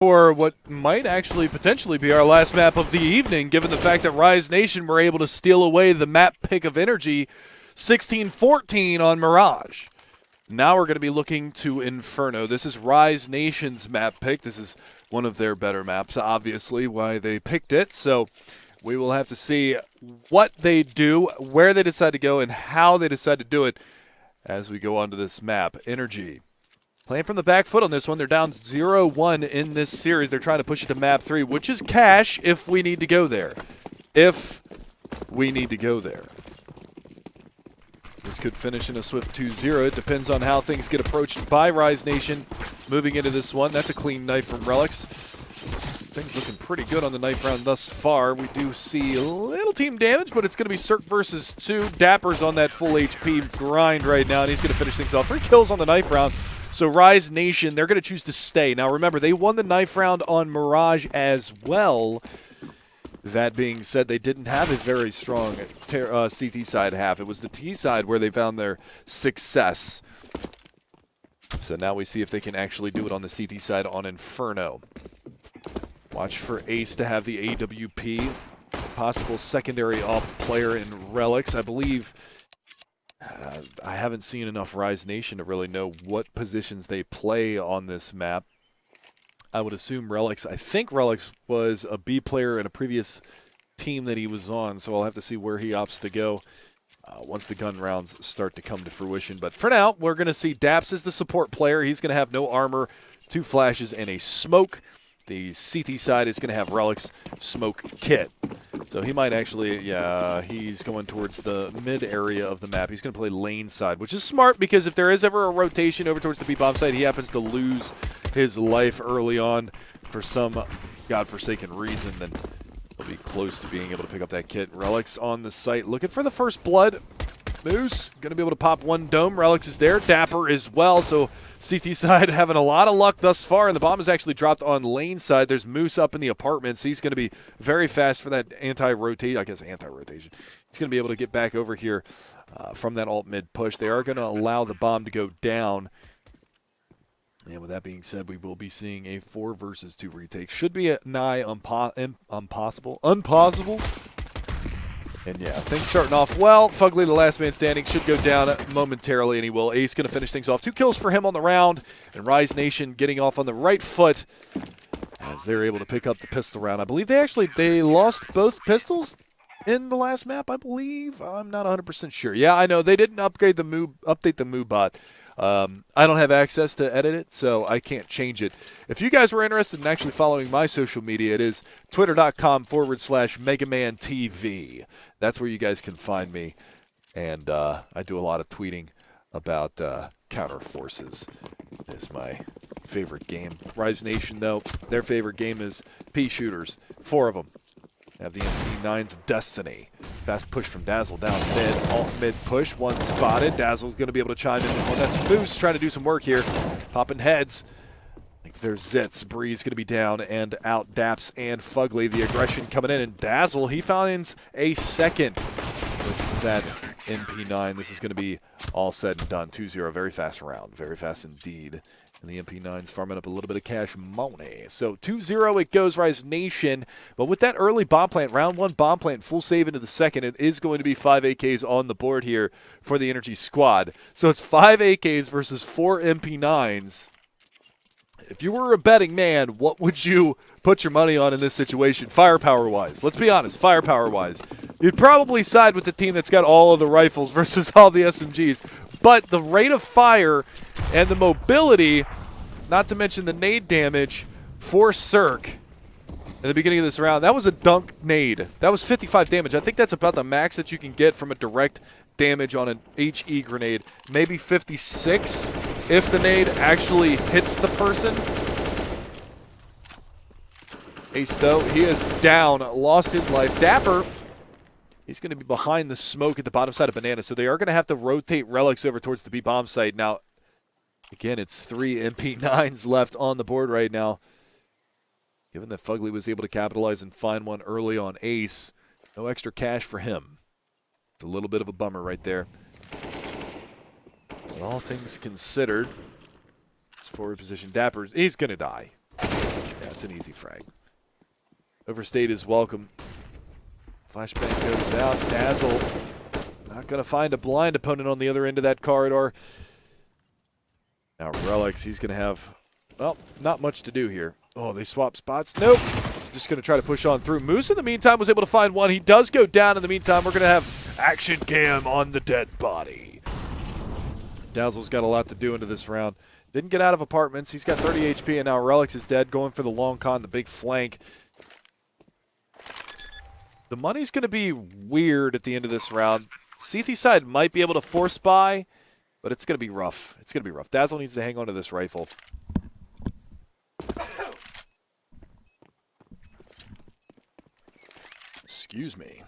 for what might actually potentially be our last map of the evening, given the fact that Rise Nation were able to steal away the map pick of NRG 16-14 on Mirage. Now we're going to be looking to Inferno. This is Rise Nation's map pick. This is one of their better maps, obviously, why they picked it. So we will have to see what they do, where they decide to go, and how they decide to do it as we go on to this map. NRG playing from the back foot on this one. They're down 0-1 in this series. They're trying to push it to map 3, which is cash if we need to go there. If we need to go there. This could finish in a swift 2-0. It depends on how things get approached by Rise Nation moving into this one. That's a clean knife from Relics. Things looking pretty good on the knife round thus far. We do see a little team damage, but it's going to be Cirque versus 2. Dapper's on that full HP grind right now, and he's going to finish things off. 3 kills on the knife round. So Rise Nation, they're going to choose to stay. Now remember, they won the knife round on Mirage as well. That being said, they didn't have a very strong CT side half. It was the T side where they found their success. So now we see if they can actually do it on the CT side on Inferno. Watch for Ace to have the AWP. Possible secondary off player in Relics. I believe I haven't seen enough Rise Nation to really know what positions they play on this map. I would assume Relics. I think Relics was a B player in a previous team that he was on, so I'll have to see where he opts to go once the gun rounds start to come to fruition. But for now, we're going to see Daps as the support player. He's going to have no armor, 2 flashes, and a smoke. The CT side is going to have Relics smoke kit. So he might actually, yeah, he's going towards the mid area of the map. He's going to play lane side, which is smart because if there is ever a rotation over towards the B-bomb side, he happens to lose his life early on for some godforsaken reason, then he'll be close to being able to pick up that kit. Relics on the site looking for the first blood. Moose going to be able to pop 1 dome. Relics is there. Dapper as well. So CT side having a lot of luck thus far, and the bomb is actually dropped on lane side. There's Moose up in the apartments. He's going to be very fast for that anti-rotation. I guess anti-rotation. He's going to be able to get back over here from that alt mid push. They are going to allow the bomb to go down. And with that being said, we will be seeing a 4 versus 2 retake. Should be a nigh impossible. And yeah, things starting off well. Fugly, the last man standing, should go down momentarily, and he will. Ace going to finish things off. 2 kills for him on the round, and Rise Nation getting off on the right foot as they're able to pick up the pistol round. I believe they lost both pistols in the last map, I believe. I'm not 100% sure. Yeah, I know. They didn't update the move bot. I don't have access to edit it, so I can't change it. If you guys were interested in actually following my social media, it is twitter.com/MegamanTV. That's where you guys can find me. And I do a lot of tweeting about Counter Forces. It's my favorite game. Rise Nation, though, their favorite game is Pea Shooters. 4 of them. Have the MP9s of Destiny. Fast push from Dazzle down mid. Alt mid push. 1 spotted. Dazzle's going to be able to chime in. Well, that's Moose trying to do some work here. Popping heads. I think there's Zitz. Breeze going to be down and out. Daps and Fugly. The aggression coming in. And Dazzle, he finds a second with that MP9. This is going to be all said and done. 2-0. Very fast round. Very fast indeed. And the MP9's farming up a little bit of cash money. So 2-0 it goes, Rise Nation. But with that early bomb plant, round 1 bomb plant, full save into the second, it is going to be 5 AKs on the board here for the NRG squad. So it's 5 AKs versus 4 MP9s. If you were a betting man, what would you put your money on in this situation, firepower-wise? Let's be honest, firepower-wise. You'd probably side with the team that's got all of the rifles versus all the SMGs. But the rate of fire and the mobility, not to mention the nade damage for Cirque in the beginning of this round, that was a dunk nade. That was 55 damage. I think that's about the max that you can get from a direct damage on an HE grenade. Maybe 56 if the nade actually hits the person. Ace, though, he is down, lost his life. Dapper, he's going to be behind the smoke at the bottom side of Banana, so they are going to have to rotate Relics over towards the B-bomb site. Now, again, it's 3 MP9s left on the board right now. Given that Fugly was able to capitalize and find one early on Ace, no extra cash for him. It's a little bit of a bummer right there. But all things considered, it's forward position. Dapper's, he's going to die. Yeah, It's an easy frag. Overstayed is welcome. Flashbang goes out. Dazzle not going to find a blind opponent on the other end of that corridor. Now Relics, he's going to have, well, not much to do here. Oh, they swap spots. Nope. Just going to try to push on through. Moose, in the meantime, was able to find one. He does go down. In the meantime, we're going to have action cam on the dead body. Dazzle's got a lot to do into this round. Didn't get out of apartments. He's got 30 HP, and now Relics is dead, going for the long con, the big flank. The money's going to be weird at the end of this round. CT side might be able to force buy, but it's going to be rough. It's going to be rough. Dazzle needs to hang on to this rifle. Excuse me.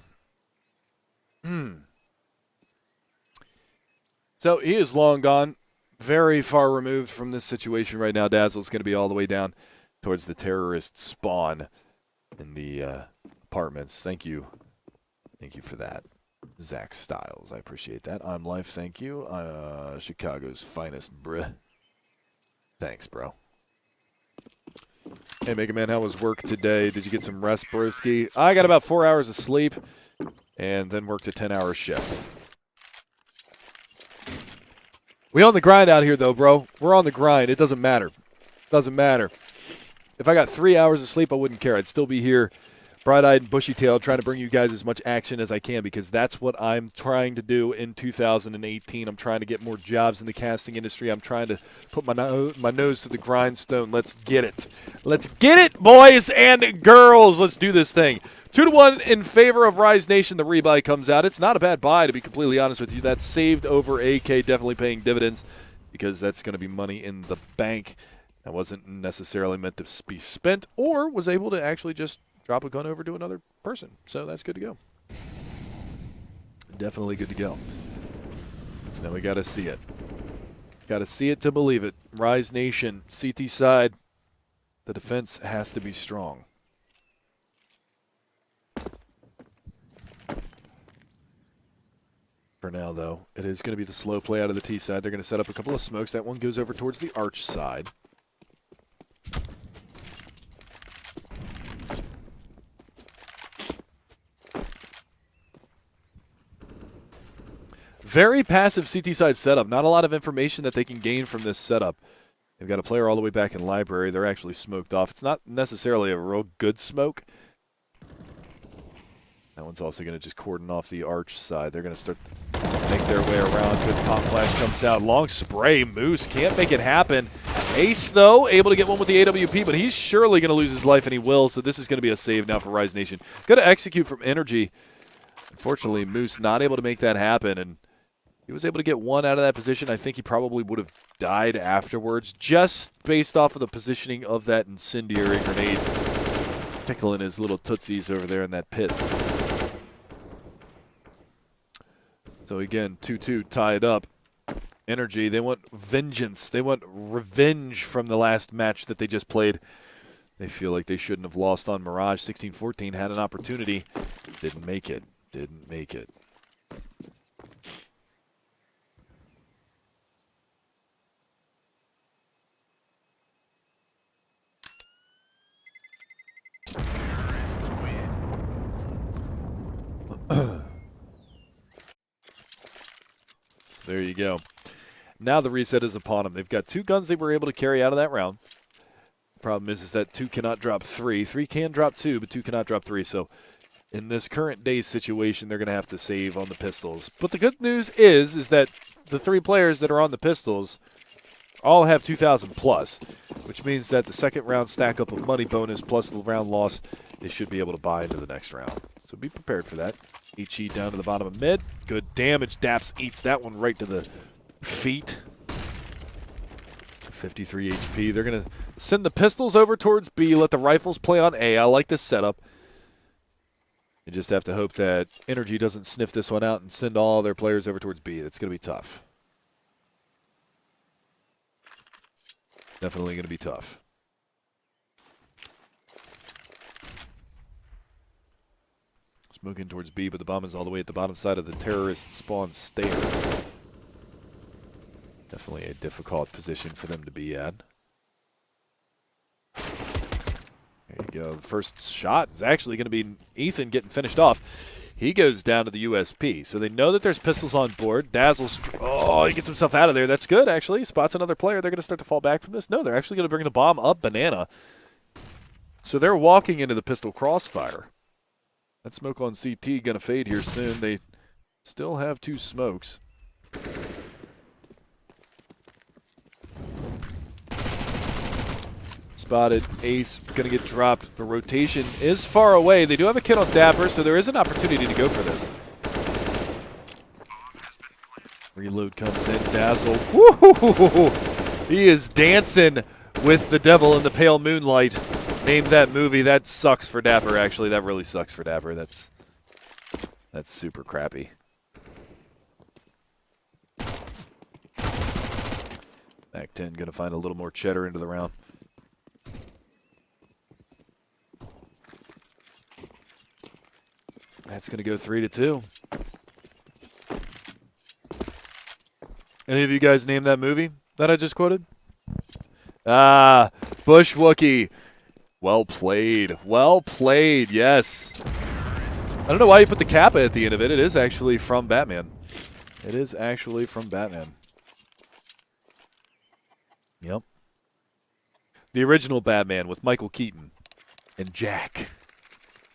So he is long gone. Very far removed from this situation right now. Dazzle's going to be all the way down towards the terrorist spawn in the apartments. Thank you. Thank you for that. Zach Styles, I appreciate that. I'm Life, thank you. Chicago's finest, bruh. Thanks, bro. Hey, Mega Man, how was work today? Did you get some rest, broski? I got about 4 hours of sleep and then worked a 10-hour shift. We on the grind out here, though, bro. We're on the grind. It doesn't matter. Doesn't matter. If I got 3 hours of sleep, I wouldn't care. I'd still be here, bright-eyed and bushy-tailed, trying to bring you guys as much action as I can, because that's what I'm trying to do in 2018. I'm trying to get more jobs in the casting industry. I'm trying to put my nose to the grindstone. Let's get it. Let's get it, boys and girls. Let's do this thing. 2-1 in favor of Rise Nation. The rebuy comes out. It's not a bad buy, to be completely honest with you. That's saved over AK, definitely paying dividends, because that's going to be money in the bank that wasn't necessarily meant to be spent, or was able to actually just drop a gun over to another person. So that's good to go. Definitely good to go. So now we got to see it. Got to see it to believe it. Rise Nation, CT side. The defense has to be strong. For now, though, it is going to be the slow play out of the T side. They're going to set up a couple of smokes. That one goes over towards the arch side. Very passive CT side setup. Not a lot of information that they can gain from this setup. They've got a player all the way back in library. They're actually smoked off. It's not necessarily a real good smoke. That one's also going to just cordon off the arch side. They're going to start to make their way around. Good pop flash comes out. Long spray. Moose can't make it happen. Ace, though, able to get one with the AWP, but he's surely going to lose his life, and he will. So this is going to be a save now for Rise Nation. Going to execute from NRG. Unfortunately, Moose not able to make that happen, and he was able to get one out of that position. I think he probably would have died afterwards, just based off of the positioning of that incendiary grenade tickling his little tootsies over there in that pit. So again, 2-2 tied up. NRG, they want vengeance. They want revenge from the last match that they just played. They feel like they shouldn't have lost on Mirage. 16-14 had an opportunity. Didn't make it. Didn't make it. There you go. Now the reset is upon them. They've got two guns they were able to carry out of that round. The problem is that 2 cannot drop 3. 3 can drop 2, but 2 cannot drop 3. So in this current day situation, they're going to have to save on the pistols. But the good news is that the 3 players that are on the pistols all have 2,000 plus, which means that the second round stack up of money bonus plus the round loss, they should be able to buy into the next round. So be prepared for that. HE down to the bottom of mid. Good damage. Daps eats that one right to the feet. 53 HP. They're going to send the pistols over towards B, let the rifles play on A. I like this setup. You just have to hope that NRG doesn't sniff this one out and send all their players over towards B. That's going to be tough. Definitely going to be tough. Smoking towards B, but the bomb is all the way at the bottom side of the terrorist spawn stairs. Definitely a difficult position for them to be at. go. The first shot is actually going to be Ethan getting finished off. He goes down to the USP. So they know that there's pistols on board. Dazzle's, oh, he gets himself out of there. That's good, actually. He spots another player. They're going to start to fall back from this. No, they're actually going to bring the bomb up banana. So they're walking into the pistol crossfire. That smoke on CT going to fade here soon. They still have 2 smokes. Spotted. Ace going to get dropped. The rotation is far away. They do have a kid on Dapper, so there is an opportunity to go for this. Reload comes in. Dazzle. Woo-hoo-hoo-hoo-hoo. He is dancing with the devil in the pale moonlight. Name that movie. That sucks for Dapper, actually. That really sucks for Dapper. That's super crappy. Back 10 going to find a little more cheddar into the round. That's going to go 3-2. Any of you guys name that movie that I just quoted? Ah, Bush Wookie. Well played. Well played, yes. I don't know why you put the Kappa at the end of it. It is actually from Batman. It is actually from Batman. Yep. The original Batman with Michael Keaton and Jack.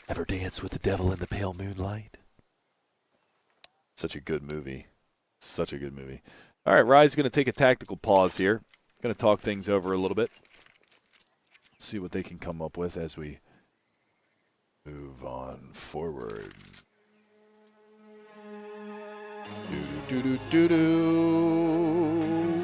Ever dance with the devil in the pale moonlight? Such a good movie. Such a good movie. All right, Rye's going to take a tactical pause here. Going to talk things over a little bit. See what they can come up with as we move on forward. Do-do-do-do-do-do.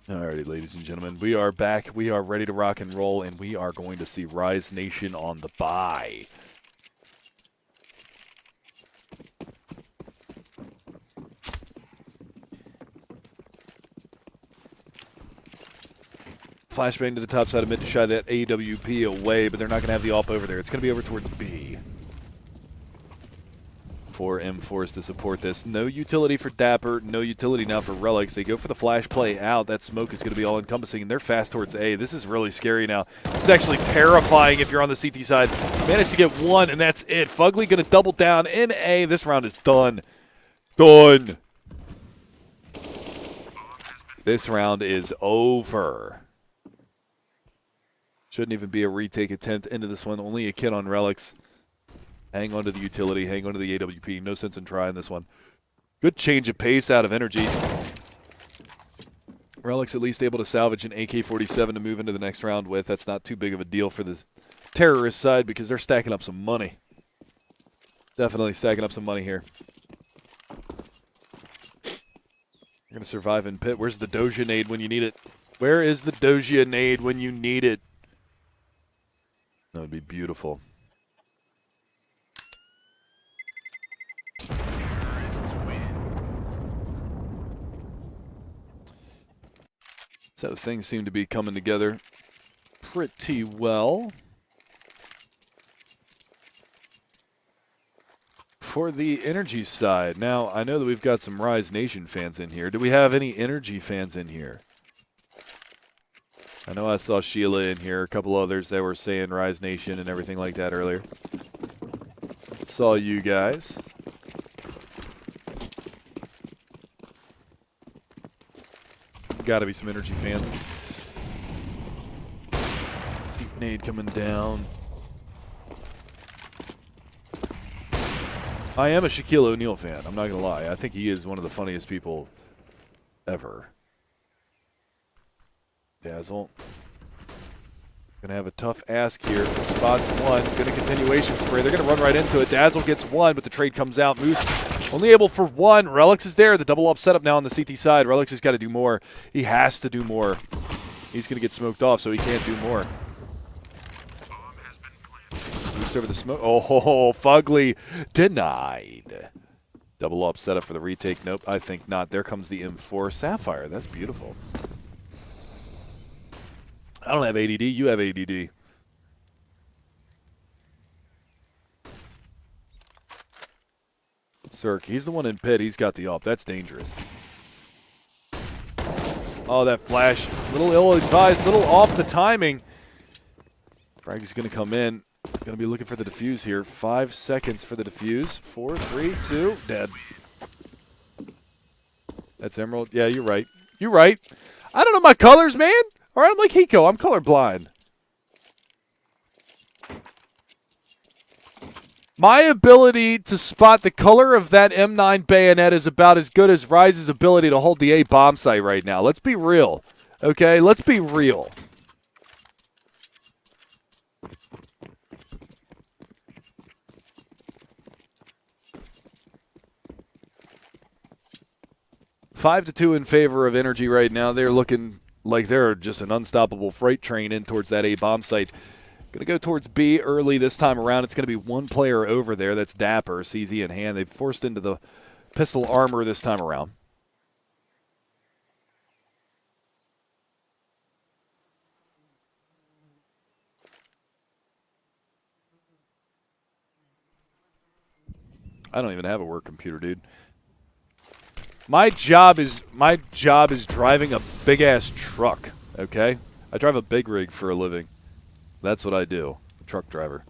Alrighty, ladies and gentlemen, we are back. We are ready to rock and roll, and we are going to see Rise Nation on the bye. Flashbang to the top side of mid to shy that AWP away, but they're not going to have the AWP over there. It's going to be over towards B. For M4s to support this. No utility for Dapper, no utility now for Relics. They go for the flash play out. That smoke is going to be all-encompassing, and they're fast towards A. This is really scary now. This is actually terrifying if you're on the CT side. Managed to get 1, and that's it. Fugly going to double down in A. This round is done. Done. This round is over. Shouldn't even be a retake attempt into this one. Only a kid on Relics. Hang on to the utility, hang on to the AWP. No sense in trying this one. Good change of pace out of NRG. Relics at least able to salvage an AK-47 to move into the next round with. That's not too big of a deal for the terrorist side because they're stacking up some money. Definitely stacking up some money here. You're going to survive in pit. Where's the Doja nade when you need it? Where is the Doja nade when you need it? That would be beautiful. So things seem to be coming together pretty well. For the NRG side, now I know that we've got some Rise Nation fans in here. Do we have any NRG fans in here? I know I saw Sheila in here, a couple others that were saying Rise Nation and everything like that earlier. Saw you guys. Gotta be some NRG fans. Deep nade coming down. I am a Shaquille O'Neal fan. I'm not gonna lie. I think he is one of the funniest people ever. Dazzle. Gonna have a tough ask here. Spots 1. Gonna continuation spray. They're gonna run right into it. Dazzle gets 1, but the trade comes out. Moose only able for 1. Relics is there. The double up setup now on the CT side. Relics has got to do more. He has to do more. He's going to get smoked off, so he can't do more. Moose over the smoke. Oh, Fugly denied. Double up setup for the retake. Nope, I think not. There comes the M4 Sapphire. That's beautiful. I don't have ADD. You have ADD. Cirque, he's the one in pit. He's got the up. That's dangerous. Oh, that flash. Little ill-advised, little off the timing. Frag is going to come in. Going to be looking for the defuse here. 5 seconds for the defuse. 4, 3, 2, dead. That's Emerald. Yeah, you're right. You're right. I don't know my colors, man. All right, I'm like Hiko. I'm colorblind. My ability to spot the color of that M9 bayonet is about as good as Ryze's ability to hold the A bomb site right now. Let's be real. Okay, let's be real. Five to 2 in favor of NRG right now. They're looking like they're just an unstoppable freight train in towards that A bomb site. Going to go towards B early this time around. It's going to be one player over there. That's Dapper, CZ in hand. They've forced into the pistol armor this time around. I don't even have a work computer, dude. My job is driving a big-ass truck, okay? I drive a big rig for a living. That's what I do, a truck driver.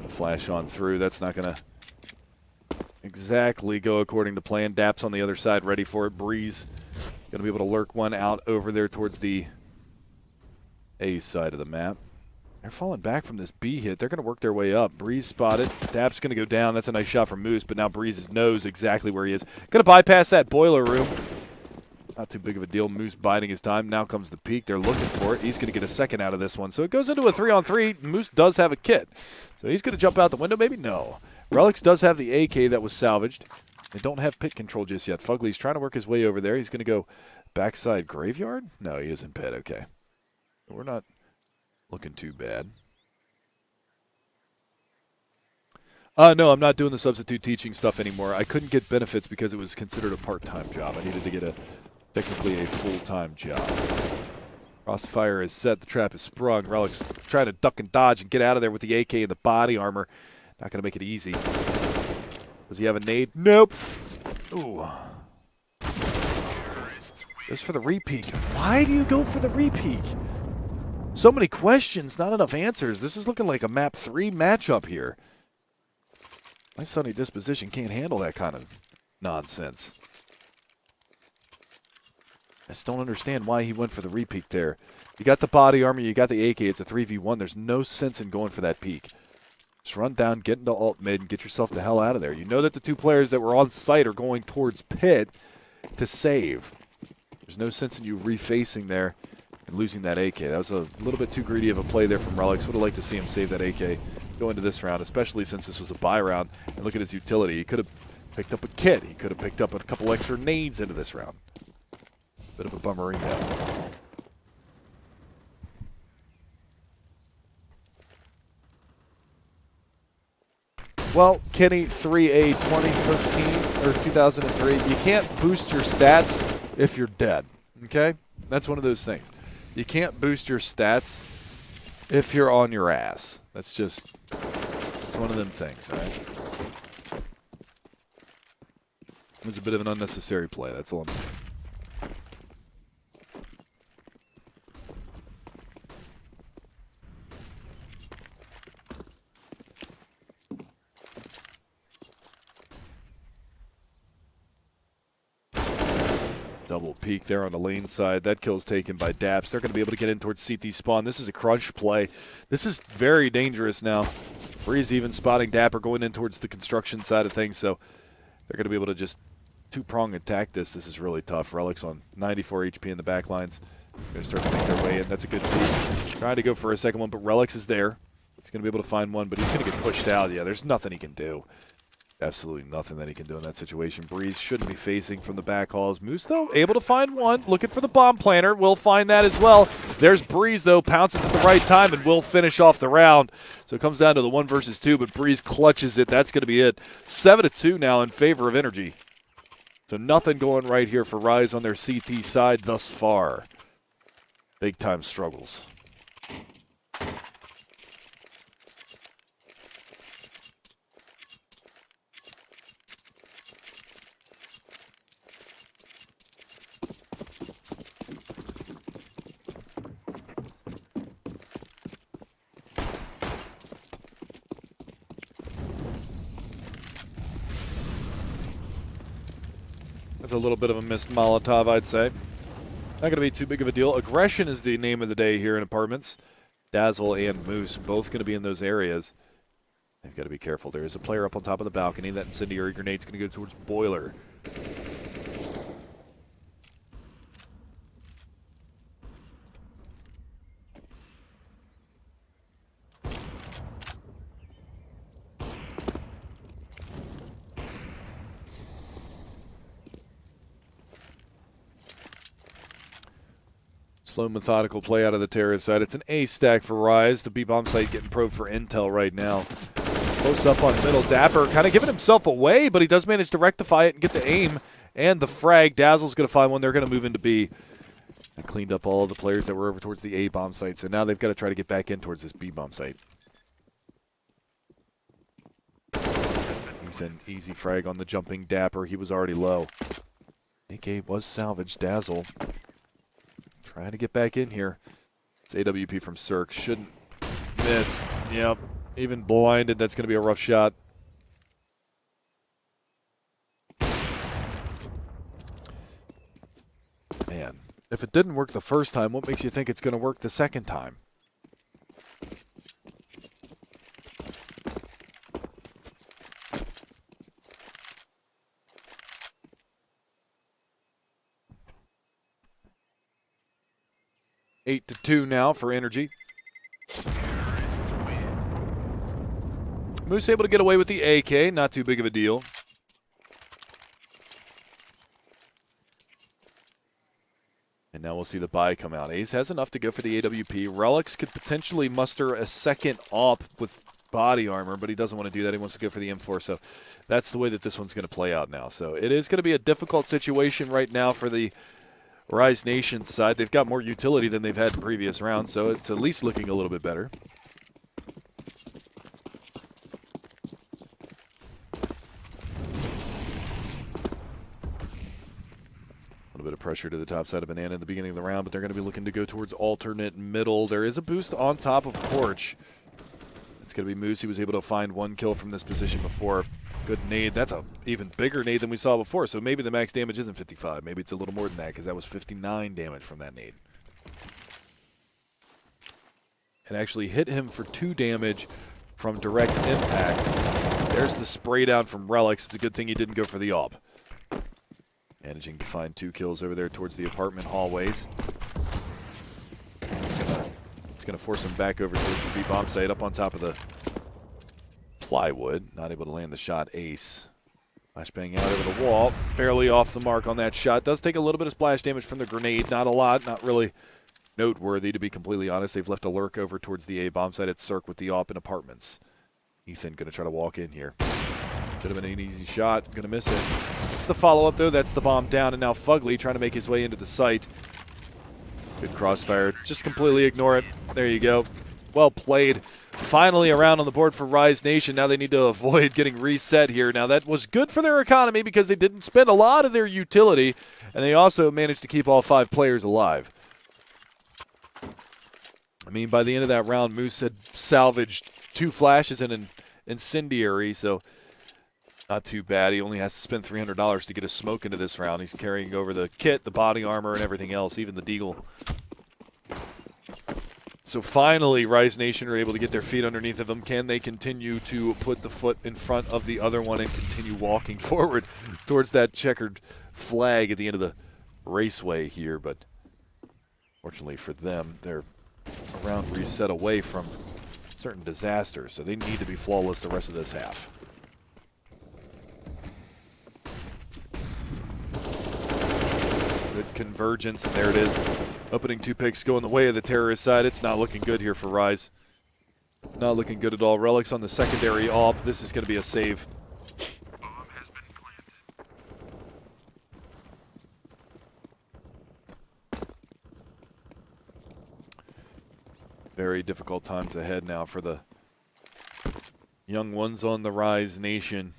Flash on through. That's not going to exactly go according to plan. Dap's on the other side, ready for it. Breeze going to be able to lurk one out over there towards the A side of the map. They're falling back from this B hit. They're going to work their way up. Breeze spotted. Dap's going to go down. That's a nice shot from Moose, but now Breeze knows exactly where he is. Going to bypass that boiler room. Not too big of a deal. Moose biding his time. Now comes the peak. They're looking for it. He's going to get a second out of this one. So it goes into a 3-on-3. Moose does have a kit. So he's going to jump out the window. Maybe no. Relics does have the AK that was salvaged. They don't have pit control just yet. Fugly's trying to work his way over there. He's going to go backside graveyard? No, he isn't pit. Okay. We're not looking too bad. No, I'm not doing the substitute teaching stuff anymore. I couldn't get benefits because it was considered a part-time job. I needed to get technically a full-time job. Crossfire is set. The trap is sprung. Relic's trying to duck and dodge and get out of there with the AK and the body armor. Not going to make it easy. Does he have a nade? Nope. Ooh. Goes for the repeat. Why do you go for the repeat? So many questions, not enough answers. This is looking like a map 3 matchup here. My sunny disposition can't handle that kind of nonsense. I just don't understand why he went for the repeat there. You got the body armor, you got the AK, it's a 3v1. There's no sense in going for that peak. Just run down, get into alt mid, and get yourself the hell out of there. You know that the 2 players that were on site are going towards pit to save. There's no sense in you refacing there and losing that AK. That was a little bit too greedy of a play there from Relics. Would have liked to see him save that AK. Go into this round, especially since this was a buy round. And look at his utility. He could have picked up a kit. He could have picked up a couple extra nades into this round. Bit of a bummerino. Well, Kenny, 3A 2013 or 2003. You can't boost your stats if you're dead. Okay? That's one of those things. You can't boost your stats if you're on your ass. That's just, it's one of them things, all right? It was a bit of an unnecessary play, that's all I'm saying. Double peek there on the lane side. That kill's taken by Daps. They're going to be able to get in towards CT spawn. This is a crunch play. This is very dangerous now. Breeze even spotting Dapper going in towards the construction side of things, so they're going to be able to just two-prong attack this. This is really tough. Relics on 94 HP in the back lines. Going to start to make their way in. That's a good peek. Trying to go for a second one, but Relics is there. He's going to be able to find one, but he's going to get pushed out. Yeah, there's nothing he can do. Absolutely nothing that he can do in that situation. Breeze shouldn't be facing from the back halls. Moose, though, able to find one. Looking for the bomb planter. Will find that as well. There's Breeze, though. Pounces at the right time and will finish off the round. So it comes down to the 1 versus 2, but Breeze clutches it. That's going to be it. 7-2 now in favor of NRG. So nothing going right here for Rise on their CT side thus far. Big time struggles. That's a little bit of a missed Molotov, I'd say. Not going to be too big of a deal. Aggression is the name of the day here in Apartments. Dazzle and Moose both going to be in those areas. They've got to be careful. There is a player up on top of the balcony. That incendiary grenade's going to go towards Boiler. Slow, methodical play out of the terrorist side. It's an A stack for Rise. The B-bomb site getting probed for intel right now. Close up on middle. Dapper kind of giving himself away, but he does manage to rectify it and get the aim and the frag. Dazzle's going to find one. They're going to move into B. I cleaned up all of the players that were over towards the A-bomb site, so now they've got to try to get back in towards this B-bomb site. He's an easy frag on the jumping Dapper. He was already low. AK was salvaged. Dazzle trying to get back in here. It's AWP from Cirque. Shouldn't miss. Yep. Even blinded, that's going to be a rough shot. Man, if it didn't work the first time, what makes you think it's going to work the second time? Eight to 2 now for NRG. Moose able to get away with the AK, not too big of a deal. And now we'll see the buy come out. Ace has enough to go for the AWP. Relics could potentially muster a second op with body armor, but he doesn't want to do that. He wants to go for the M4, so that's the way that this one's going to play out now. So it is going to be a difficult situation right now for the Rise Nation side. They've got more utility than they've had in previous rounds, so it's at least looking a little bit better. A little bit of pressure to the top side of Banana at the beginning of the round, but they're going to be looking to go towards alternate middle. There is a boost on top of Porch. It's going to be Moose. He was able to find one kill from this position before. Good nade. That's a even bigger nade than we saw before, so maybe the max damage isn't 55. Maybe it's a little more than that because that was 59 damage from that nade. And actually hit him for 2 damage from direct impact. There's the spray down from Relics. It's a good thing he didn't go for the AWP. Managing to find 2 kills over there towards the apartment hallways. It's going to force him back over towards the B-bomb site up on top of the plywood. Not able to land the shot. Ace. Flashbang out over the wall. Barely off the mark on that shot. Does take a little bit of splash damage from the grenade. Not a lot. Not really noteworthy, to be completely honest. They've left a lurk over towards the A-bomb site at Cirque with the AWP in apartments. Ethan going to try to walk in here. Should have been an easy shot. Going to miss it. It's the follow-up, though. That's the bomb down. And now Fugly trying to make his way into the site. Good crossfire. Just completely ignore it. There you go. Well played. Finally around on the board for Rise Nation. Now they need to avoid getting reset here. Now that was good for their economy because they didn't spend a lot of their utility, and they also managed to keep all 5 players alive. I mean, by the end of that round, Moose had salvaged 2 flashes and an incendiary, so not too bad. He only has to spend $300 to get a smoke into this round. He's carrying over the kit, the body armor, and everything else, even the deagle. So finally, Rise Nation are able to get their feet underneath of them. Can they continue to put the foot in front of the other one and continue walking forward towards that checkered flag at the end of the raceway here? But fortunately for them, they're a round reset away from certain disasters, so they need to be flawless the rest of this half. Good convergence, and there it is. Opening 2 picks going the way of the terrorist side. It's not looking good here for Rise. Not looking good at all. Relics on the secondary AWP. This is going to be a save. Very difficult times ahead now for the young ones on the Rise Nation.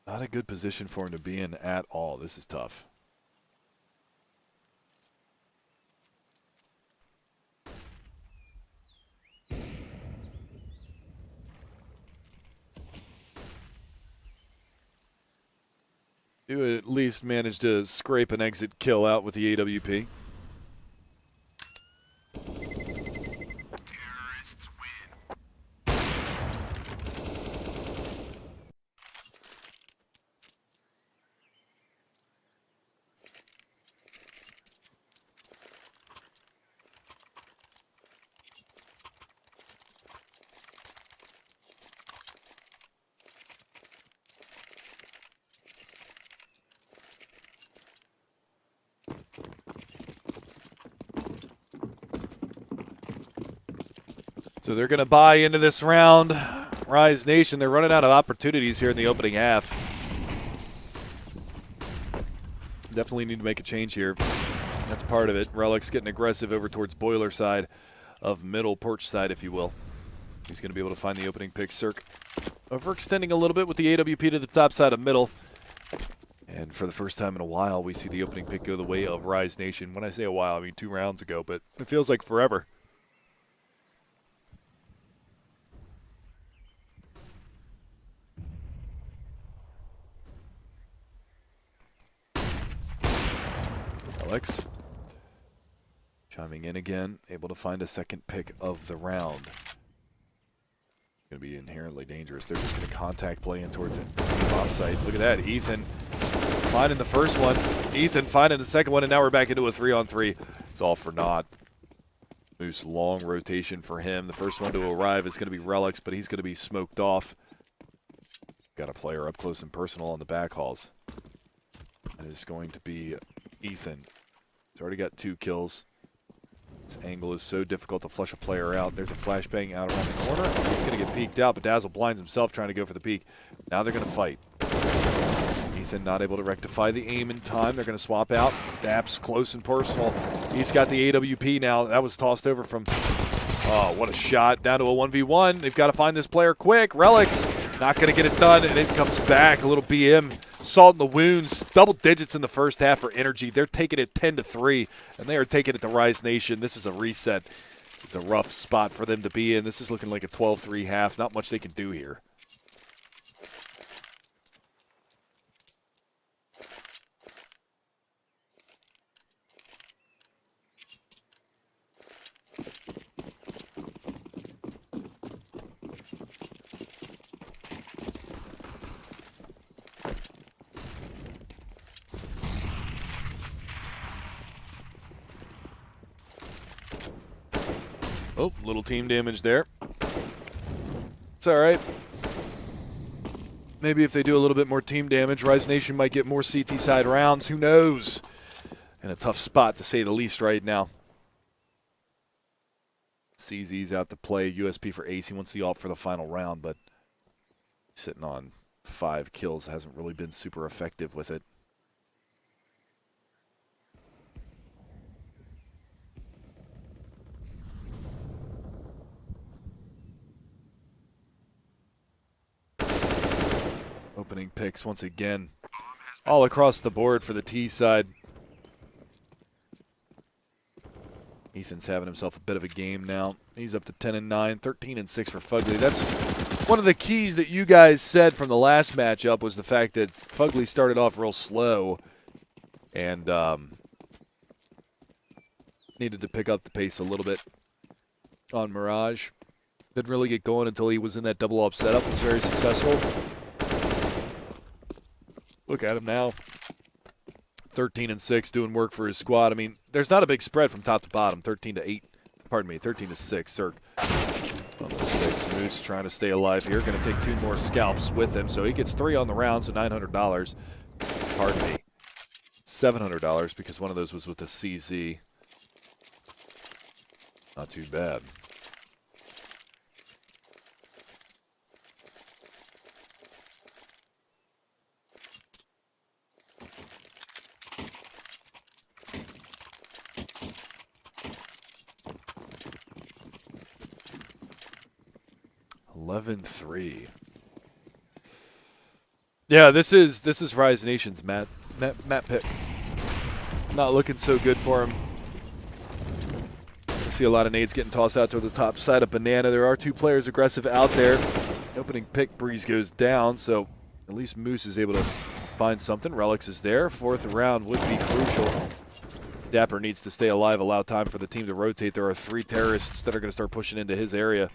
Not a good position for him to be in at all. This is tough. You at least managed to scrape an exit kill out with the AWP. Terrorists win. So they're going to buy into this round. Rise Nation, they're running out of opportunities here in the opening half. Definitely need to make a change here. That's part of it. Relic's getting aggressive over towards Boiler side of middle, porch side, if you will. He's going to be able to find the opening pick. Cirque overextending a little bit with the AWP to the top side of middle. And for the first time in a while, we see the opening pick go the way of Rise Nation. When I say a while, I mean 2 rounds ago, but it feels like forever. Alex chiming in again, able to find a second pick of the round. Going to be inherently dangerous. They're just going to contact play in towards it. Top site. Look at that. Ethan finding the first one. Ethan finding the second one, and now we're back into a 3-on-3. It's all for naught. Moose long rotation for him. The first one to arrive is going to be Relics, but he's going to be smoked off. Got a player up close and personal on the back hauls. That is going to be Ethan. He's already got 2 kills. This angle is so difficult to flush a player out. There's a flashbang out around the corner. He's going to get peeked out, but Dazzle blinds himself trying to go for the peek. Now they're going to fight. Ethan not able to rectify the aim in time. They're going to swap out. Daps close and personal. He's got the AWP now. That was tossed over from... Oh, what a shot. Down to a 1v1. They've got to find this player quick. Relics not going to get it done, and it comes back. A little BM. Salt in the wounds. Double digits in the first half for NRG. They're taking it 10-3, and they are taking it to Rise Nation. This is a reset. It's a rough spot for them to be in. This is looking like a 12-3 half. Not much they can do here. Oh, little team damage there. It's all right. Maybe if they do a little bit more team damage, Rise Nation might get more CT side rounds. Who knows? In a tough spot, to say the least, right now. CZ's out to play. USP for Ace. He wants the ult for the final round, but sitting on 5 kills hasn't really been super effective with it. Opening picks once again, all across the board for the T side. Ethan's having himself a bit of a game now. He's up to 10-9, 13-6 for Fugly. That's one of the keys that you guys said from the last matchup, was the fact that Fugly started off real slow and needed to pick up the pace a little bit on Mirage. Didn't really get going until he was in that double up setup. Was very successful. Look at him now. 13-6, doing work for his squad. I mean, there's not a big spread from top to bottom. 13-8. Pardon me, 13-6. Cirque on the 6. Moose trying to stay alive here. Going to take 2 more scalps with him, so he gets 3 on the round, so $900. Pardon me, $700 because one of those was with the CZ. Not too bad. 11-3. Yeah, this is Rise Nation's map pick. Not looking so good for him. I see a lot of nades getting tossed out to the top side of Banana. There are 2 players aggressive out there. Opening pick, Breeze goes down, so at least Moose is able to find something. Relics is there. 4th round would be crucial. Dapper needs to stay alive, allow time for the team to rotate. There are 3 terrorists that are going to start pushing into his area.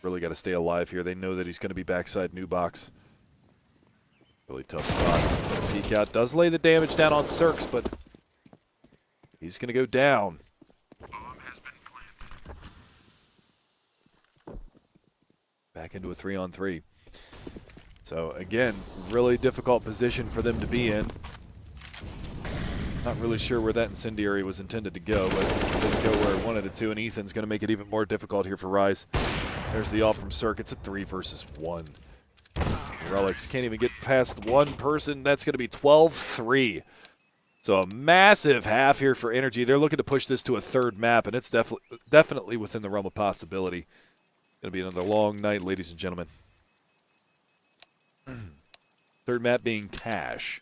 Really got to stay alive here. They know that he's going to be backside new box. Really tough spot. Peek out does lay the damage down on Cirques, but he's going to go down. Back into a 3-on-3. So again, really difficult position for them to be in. Not really sure where that incendiary was intended to go, but it didn't go where it wanted it to, and Ethan's going to make it even more difficult here for Rise. There's the ult from Cirque. It's a 3 versus 1. Relics can't even get past one person. That's going to be 12-3. So a massive half here for NRG. They're looking to push this to a 3rd map, and it's definitely within the realm of possibility. Going to be another long night, ladies and gentlemen. 3rd map being Cash.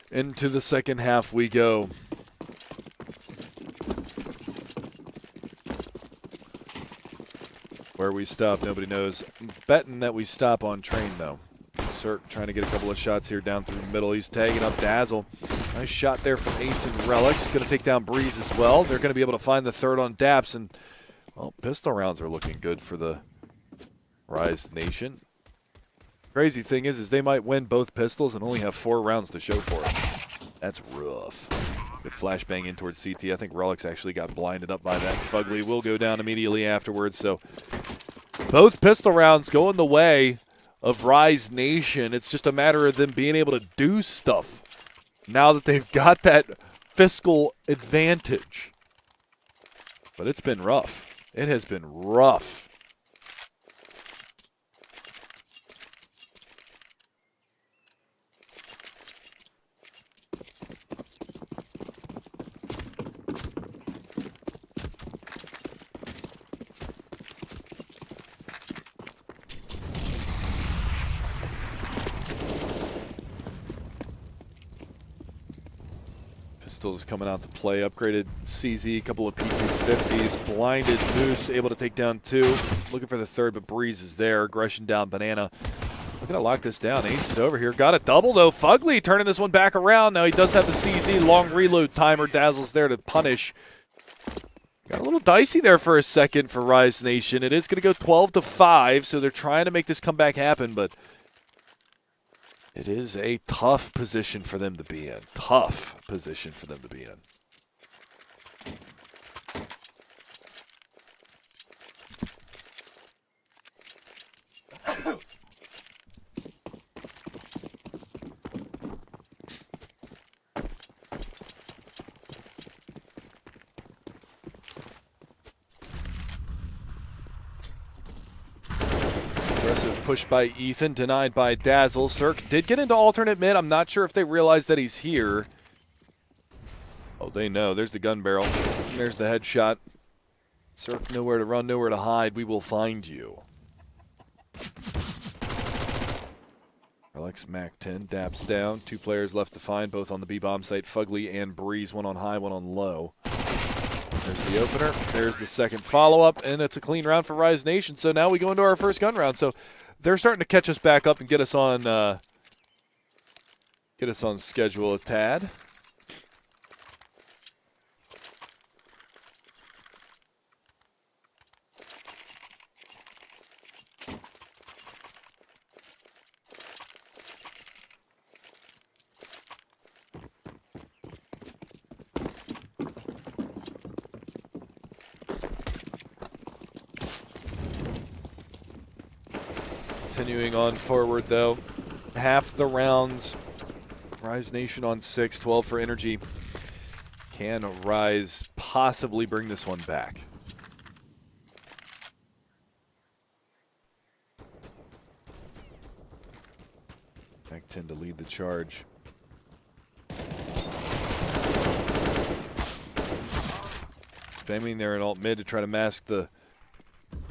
Into the 2nd half we go. Where we stop, nobody knows. I'm betting that we stop on train, though. Cirque trying to get a couple of shots here down through the middle. He's tagging up Dazzle. Nice shot there from Ace and Relics. Going to take down Breeze as well. They're going to be able to find the 3rd on Daps. And, well, pistol rounds are looking good for the Rise Nation. Crazy thing is they might win both pistols and only have 4 rounds to show for it. That's rough. Good flashbang in towards CT. I think Relics actually got blinded up by that. Fugly will go down immediately afterwards. So both pistol rounds going the way of Rise Nation. It's just a matter of them being able to do stuff now that they've got that fiscal advantage. But it's been rough. It has been rough. Pistols coming out to play. Upgraded CZ, a couple of P250s. Blinded Moose, able to take down 2. Looking for the 3rd, but Breeze is there. Aggression down Banana. Looking to lock this down. Ace is over here. Got a double, though. Fugly turning this one back around. Now he does have the CZ. Long reload timer. Dazzle's there to punish. Got a little dicey there for a second for Rise Nation. It is going to go 12-5, so they're trying to make this comeback happen, but it is a tough position for them to be in. Tough position for them to be in. Aggressive push by Ethan, denied by Dazzle. Cirque did get into alternate mid. I'm not sure if they realize that he's here. Oh, they know. There's the gun barrel. There's the headshot. Cirque, nowhere to run, nowhere to hide. We will find you. Alex Mac 10 daps down. 2 players left to find, both on the B-bomb site. Fugly and Breeze, one on high, one on low. There's the opener. There's the second follow-up, and it's a clean round for Rise Nation. So now we go into our first gun round. So they're starting to catch us back up and get us on schedule a tad. Continuing on forward, though. Half the rounds. Rise Nation on 6, 12 for NRG. Can Rise possibly bring this one back? Mac 10 to lead the charge. Spamming there in alt mid to try to mask the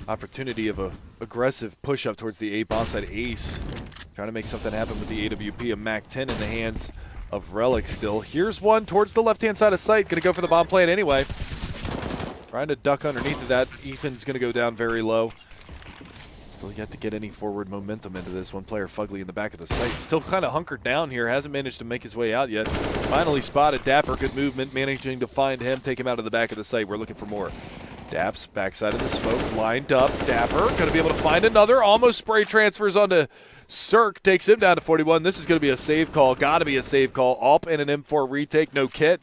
opportunity of a aggressive push up towards the A bomb side. Ace trying to make something happen with the AWP. A Mac 10 in the hands of Relic still. Here's one towards the left-hand side of sight. Going to go for the bomb plant anyway. Trying to duck underneath of that. Ethan's going to go down very low. Still yet to get any forward momentum into this. One player, Fugly, in the back of the site. Still kind of hunkered down here. Hasn't managed to make his way out yet. Finally spotted Dapper. Good movement. Managing to find him. Take him out of the back of the site. We're looking for more. Daps, backside of the smoke. Lined up. Dapper. Going to be able to find another. Almost spray transfers onto Cirque. Takes him down to 41. This is going to be a save call. Got to be a save call. Alp and an M4 retake. No kit.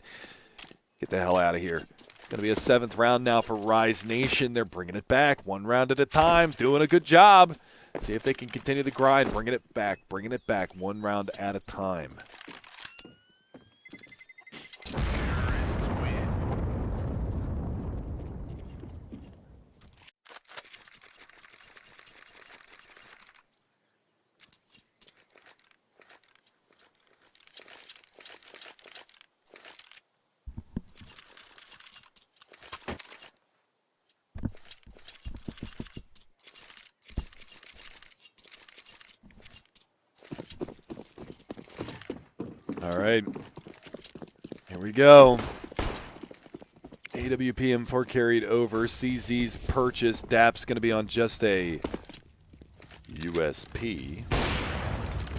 Get the hell out of here. Going to be a 7th round now for Rise Nation. They're bringing it back 1 round at a time. Doing a good job. See if they can continue the grind. Bringing it back. 1 round at a time. All right, here we go. AWP M4 carried over. CZ's purchase. Dap's going to be on just a USP.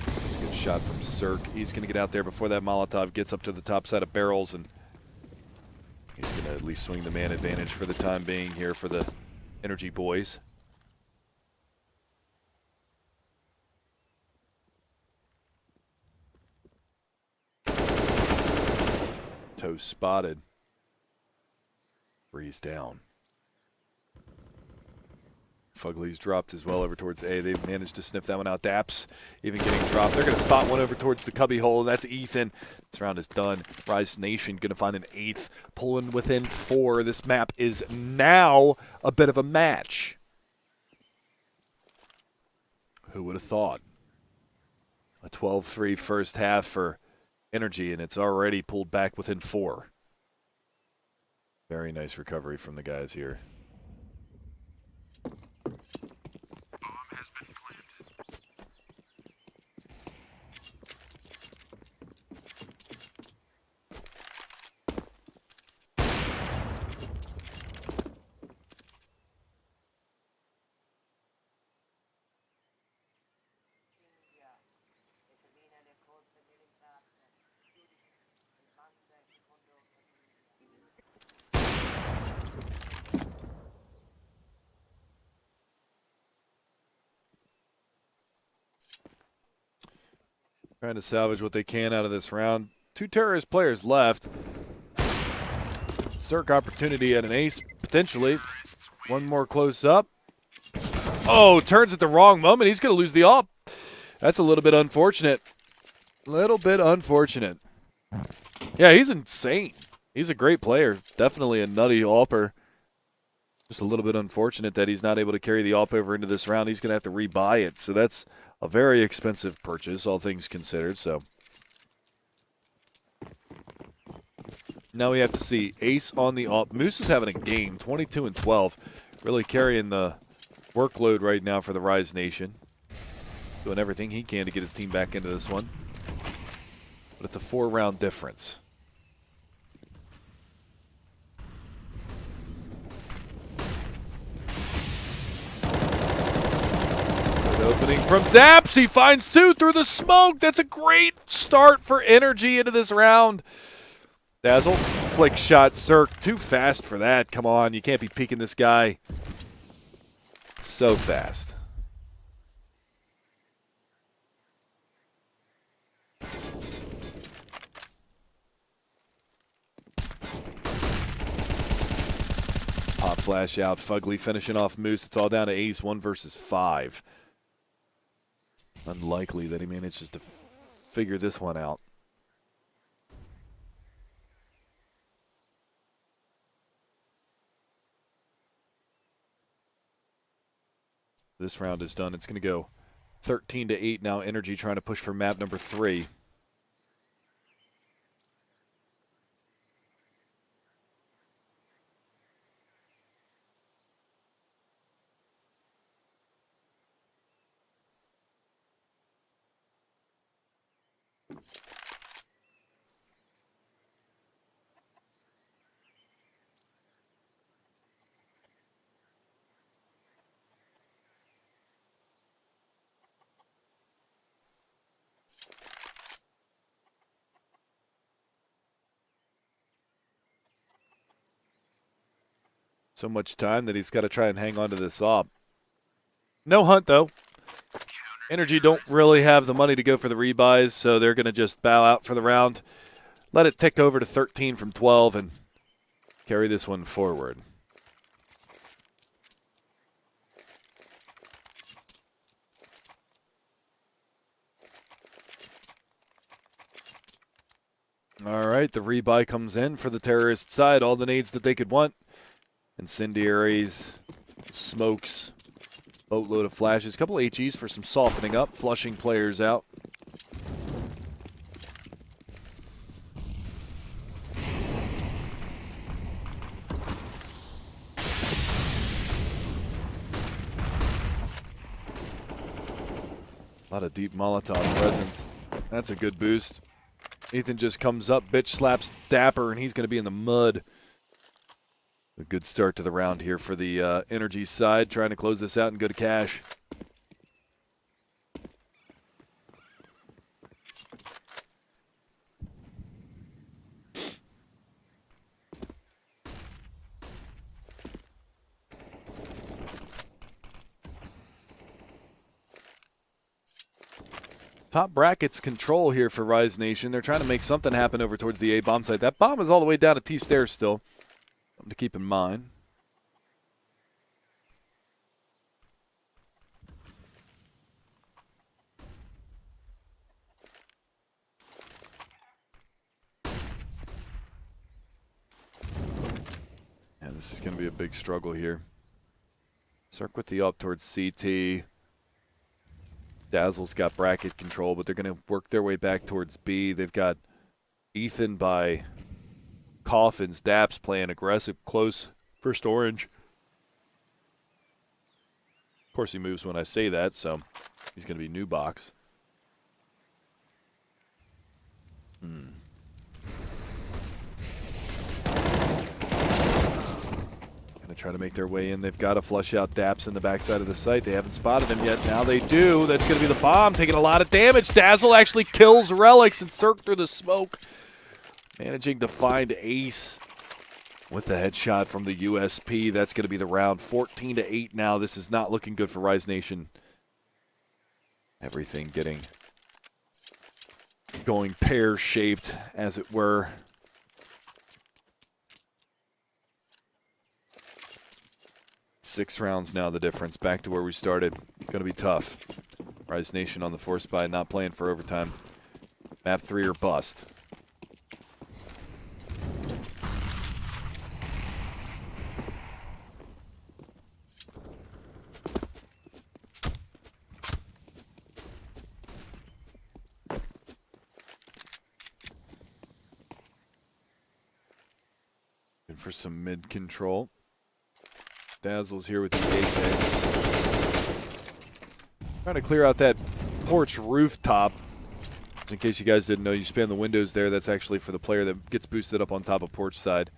That's a good shot from Cirque. He's going to get out there before that Molotov gets up to the top side of barrels, and he's going to at least swing the man advantage for the time being here for the NRG boys. Toe spotted. Breeze down. Fugly's dropped as well over towards A. They've managed to sniff that one out. Daps even getting dropped. They're going to spot one over towards the cubby hole. That's Ethan. This round is done. Rise Nation going to find an 8th. Pulling within 4. This map is now a bit of a match. Who would have thought? A 12-3 first half for NRG, and it's already pulled back within 4. Very nice recovery from the guys here. Trying to salvage what they can out of this round. 2 terrorist players left. Cirque opportunity at an ace, potentially. One more close up. Oh, turns at the wrong moment. He's going to lose the AWP. That's a little bit unfortunate. Yeah, he's insane. He's a great player. Definitely a nutty AWPer. Just a little bit unfortunate that he's not able to carry the AWP over into this round. He's going to have to rebuy it. So that's a very expensive purchase, all things considered. So now we have to see Ace on the AWP. Moose is having a game, 22 and 12. Really carrying the workload right now for the Rise Nation. Doing everything he can to get his team back into this one. But it's a 4-round difference. Opening from Daps. He finds 2 through the smoke. That's a great start for NRG into this round. Dazzle, flick shot, Cirque. Too fast for that. Come on, you can't be peeking this guy so fast. Pop flash out. Fugly finishing off Moose. It's all down to Ace, 1 versus 5. Unlikely that he manages to figure this one out. This round is done. It's going to go 13-8 now. NRG trying to push for map number 3. So much time that he's got to try and hang on to this op. No hunt, though. NRG don't really have the money to go for the rebuys, so they're going to just bow out for the round. Let it tick over to 13 from 12 and carry this one forward. All right, the rebuy comes in for the terrorist side. All the nades that they could want. Incendiaries, smokes, boatload of flashes. A couple HEs for some softening up, flushing players out. A lot of deep Molotov presence. That's a good boost. Ethan just comes up, bitch slaps Dapper, and he's going to be in the mud. A good start to the round here for the NRG side, trying to close this out and go to cash. Top brackets control here for Rise Nation. They're trying to make something happen over towards the A-bomb site. That bomb is all the way down to T-stairs still. Something to keep in mind. Yeah, this is going to be a big struggle here. Circ with the up towards CT. Dazzle's got bracket control, but they're going to work their way back towards B. They've got Ethan by Coffins. Daps playing aggressive, close, first orange. Of course, he moves when I say that, so he's going to be new box. Going to try to make their way in. They've got to flush out Daps in the backside of the site. They haven't spotted him yet. Now they do. That's going to be the bomb, taking a lot of damage. Dazzle actually kills Relics and Cirque through the smoke. Managing to find Ace with the headshot from the USP. That's going to be the round. 14-8 now. This is not looking good for Rise Nation. Everything going pear-shaped, as it were. Six rounds now, the difference. Back to where we started. Going to be tough. Rise Nation on the force buy, not playing for overtime. Map 3 or bust. Looking for some mid control. Dazzle's here with the AK. Trying to clear out that porch rooftop. Just in case you guys didn't know, you span the windows there. That's actually for the player that gets boosted up on top of porch side.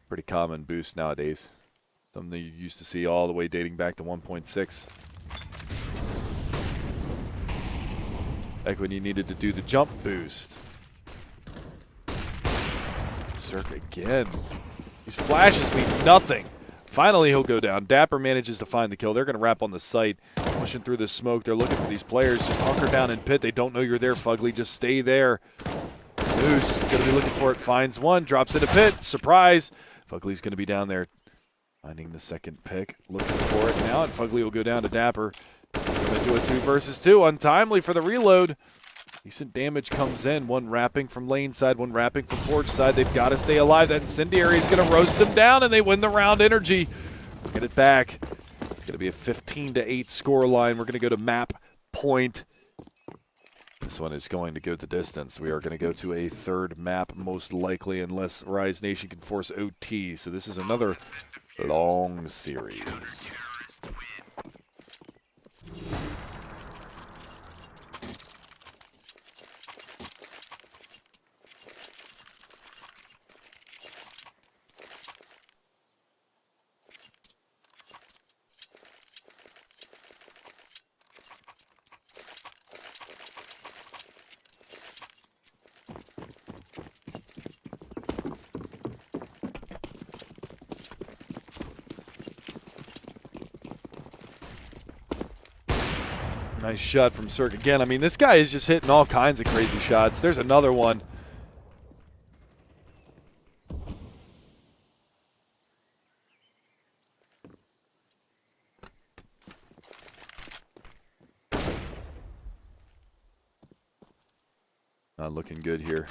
Pretty common boost nowadays. Something that you used to see all the way dating back to 1.6. Back when you needed to do the jump boost. Cirque again. These flashes mean nothing. Finally, he'll go down. Dapper manages to find the kill. They're going to wrap on the site. Pushing through the smoke. They're looking for these players. Just hunker down in pit. They don't know you're there, Fugly. Just stay there. Moose going to be looking for it. Finds one. Drops into pit. Surprise. Fugly's going to be down there. Finding the second pick. Looking for it now. And Fugly will go down to Dapper. Gonna do a 2 versus 2. Untimely for the reload. Decent damage comes in. One wrapping from lane side, one wrapping from porch side. They've got to stay alive. That incendiary is going to roast them down, and they win the round. NRG get it back. It's going to be a 15-8 score line. We're going to go to map point. This one is going to go the distance. We are going to go to a third map, most likely, unless Rise Nation can force OT. So this is another long series. Nice shot from Cirque again. I mean, this guy is just hitting all kinds of crazy shots. There's another one. Not looking good here.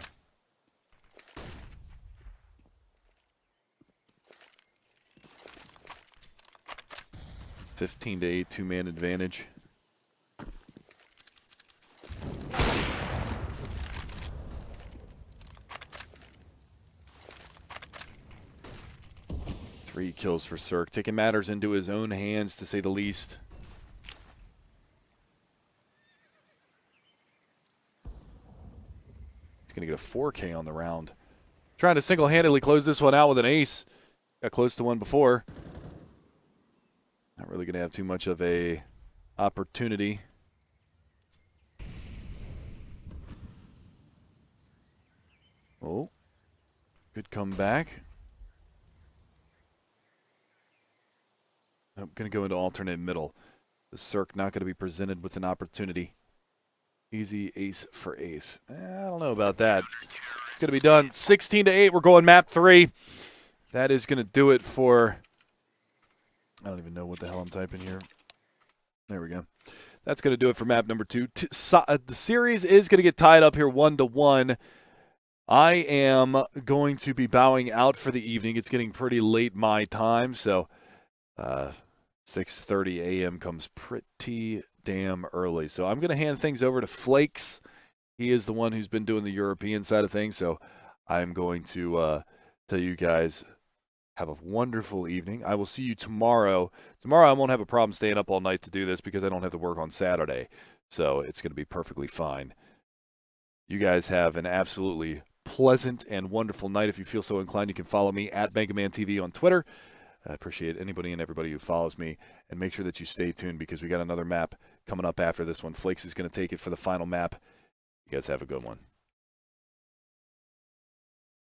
(15-8) two-man advantage. Three kills for Cirque, taking matters into his own hands, to say the least. He's going to get a 4K on the round. Trying to single-handedly close this one out with an ace. Got close to one before. Not really going to have too much of a opportunity. Oh, good comeback. I'm going to go into alternate middle. The Cirque not going to be presented with an opportunity. Easy ace for ace. I don't know about that. It's going to be done. 16-8. We're going map 3. That is going to do it for... I don't even know what the hell I'm typing here. There we go. That's going to do it for map number 2. The series is going to get tied up here 1-1. I am going to be bowing out for the evening. It's getting pretty late my time, so... 6:30 a.m. comes pretty damn early. So I'm going to hand things over to Flakes. He is the one who's been doing the European side of things. So I'm going to tell you guys, have a wonderful evening. I will see you tomorrow. Tomorrow I won't have a problem staying up all night to do this because I don't have to work on Saturday. So it's going to be perfectly fine. You guys have an absolutely pleasant and wonderful night. If you feel so inclined, you can follow me at MegaManTV on Twitter. I appreciate anybody and everybody who follows me, and make sure that you stay tuned because we got another map coming up after this one. Flakes is going to take it for the final map. You guys have a good one.